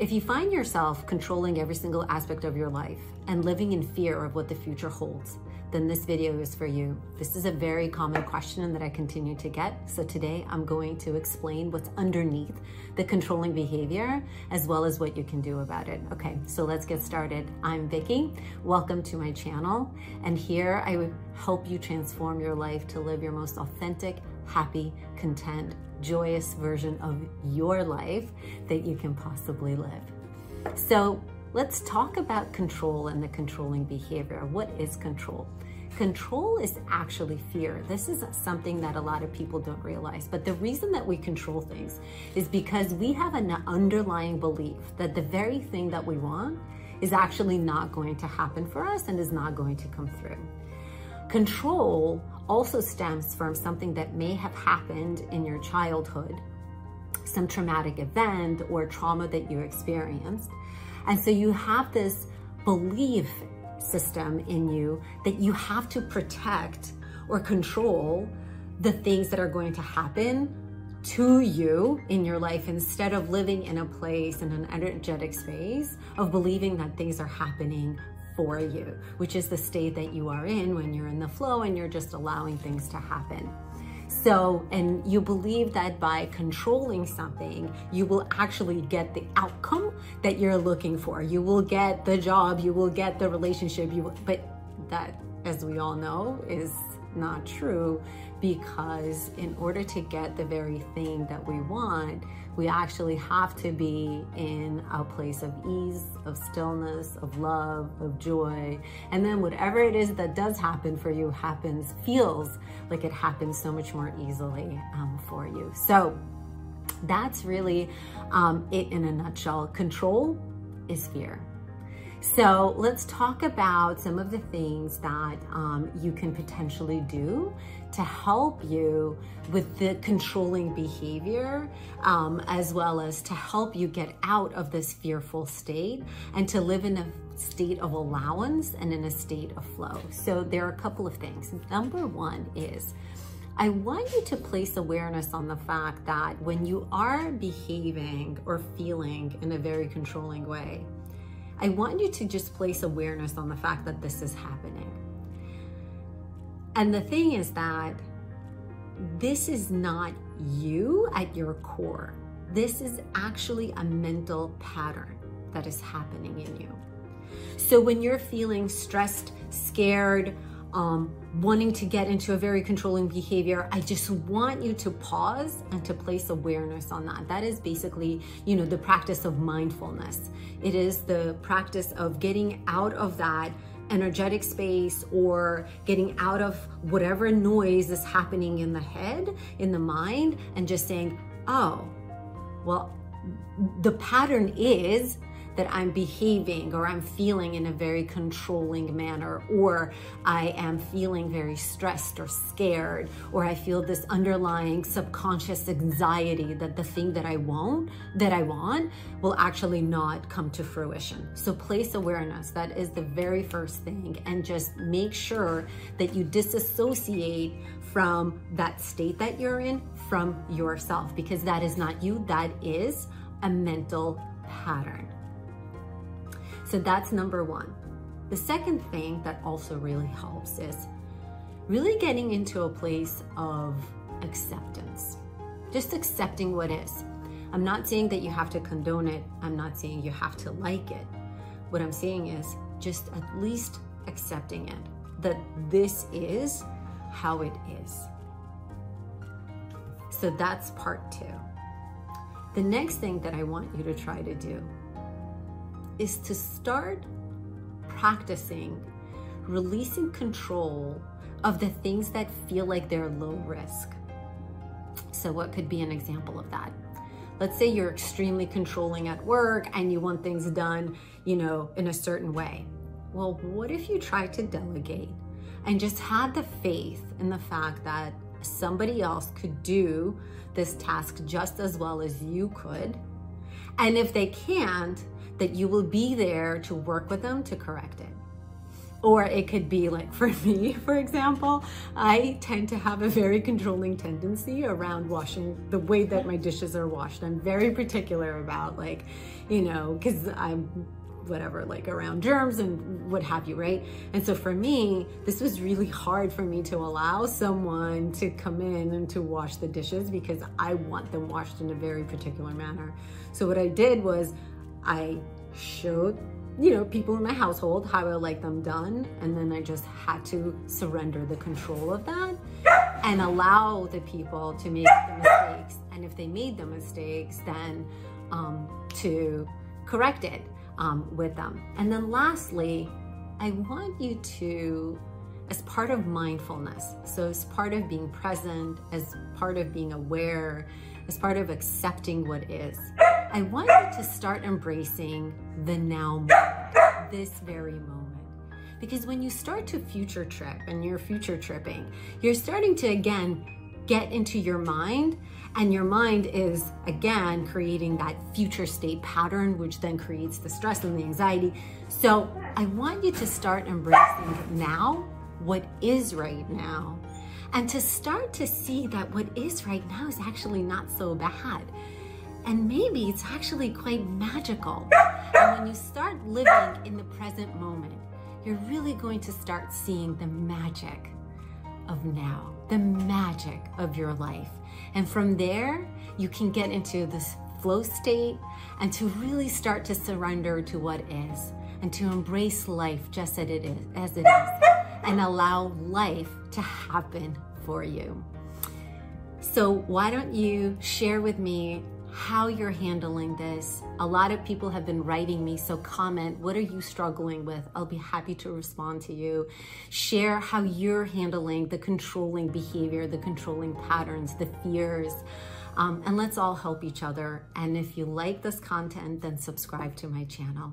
If you find yourself controlling every single aspect of your life and living in fear of what the future holds, then this video is for you. This is a very common question that I continue to get. So today I'm going to explain what's underneath the controlling behavior, as well as what you can do about it. Okay, so let's get started. I'm Vicky. Welcome to my channel. And here I would help you transform your life to live your most authentic, happy, content, joyous version of your life that you can possibly live. So let's talk about control and the controlling behavior. What is control? Control is actually fear. This is something that a lot of people don't realize. But the reason that we control things is because we have an underlying belief that the very thing that we want is actually not going to happen for us and is not going to come through. Control also stems from something that may have happened in your childhood, some traumatic event or trauma that you experienced. And so you have this belief system in you that you have to protect or control the things that are going to happen to you in your life, instead of living in a place, in an energetic space of believing that things are happening for you, which is the state that you are in when you're in the flow and you're just allowing things to happen. So, and you believe that by controlling something, you will actually get the outcome that you're looking for. You will get the job, you will get the relationship, but that, as we all know, is not true, because in order to get the very thing that we want, we actually have to be in a place of ease, of stillness, of love, of joy. And then whatever it is that does happen for you feels like it happens so much more easily for you. So that's really it in a nutshell. Control is fear. So let's talk about some of the things that you can potentially do to help you with the controlling behavior, as well as to help you get out of this fearful state and to live in a state of allowance and in a state of flow. So there are a couple of things. Number one is, I want you to place awareness on the fact that when you are behaving or feeling in a very controlling way, I want you to just place awareness on the fact that this is happening. And the thing is that this is not you at your core. This is actually a mental pattern that is happening in you. So when you're feeling stressed, scared, wanting to get into a very controlling behavior, I just want you to pause and to place awareness on that. That is basically, the practice of mindfulness. It is the practice of getting out of that energetic space or getting out of whatever noise is happening in the head, in the mind, and just saying, oh, well, the pattern is that I'm behaving or I'm feeling in a very controlling manner, or I am feeling very stressed or scared, or I feel this underlying subconscious anxiety that the thing that I want will actually not come to fruition. So place awareness, that is the very first thing, and just make sure that you disassociate from that state that you're in from yourself, because that is not you, that is a mental pattern. So that's number one. The second thing that also really helps is really getting into a place of acceptance. Just accepting what is. I'm not saying that you have to condone it. I'm not saying you have to like it. What I'm saying is just at least accepting it, that this is how it is. So that's part two. The next thing that I want you to try to do is to start practicing releasing control of the things that feel like they're low risk. So what could be an example of that? Let's say you're extremely controlling at work and you want things done, in a certain way. Well, what if you tried to delegate and just had the faith in the fact that somebody else could do this task just as well as you could? And if they can't, that you will be there to work with them to correct it. Or it could be like, for me, for example, I tend to have a very controlling tendency around washing the way that my dishes are washed. I'm very particular about, like, you know, because I'm whatever, like around germs and what have you, right? And so for me, this was really hard for me to allow someone to come in and to wash the dishes because I want them washed in a very particular manner. So what I did was I showed, you know, people in my household how I like them done, and then I just had to surrender the control of that and allow the people to make the mistakes. And if they made the mistakes, then to correct it with them. And then lastly, I want you to, as part of mindfulness, so as part of being present, as part of being aware, as part of accepting what is, I want you to start embracing the now moment, this very moment. Because when you start to future trip and you're future tripping, you're starting to, again, get into your mind, and your mind is, again, creating that future state pattern, which then creates the stress and the anxiety. So I want you to start embracing now, what is right now, and to start to see that what is right now is actually not so bad. And maybe it's actually quite magical. And when you start living in the present moment, you're really going to start seeing the magic of now, the magic of your life. And from there, you can get into this flow state and to really start to surrender to what is and to embrace life just as it is, and allow life to happen for you. So why don't you share with me how you're handling this? A lot of people have been writing me, so comment, what are you struggling with? I'll be happy to respond to you. Share how you're handling the controlling behavior, the controlling patterns, the fears, and let's all help each other. And if you like this content, then subscribe to my channel.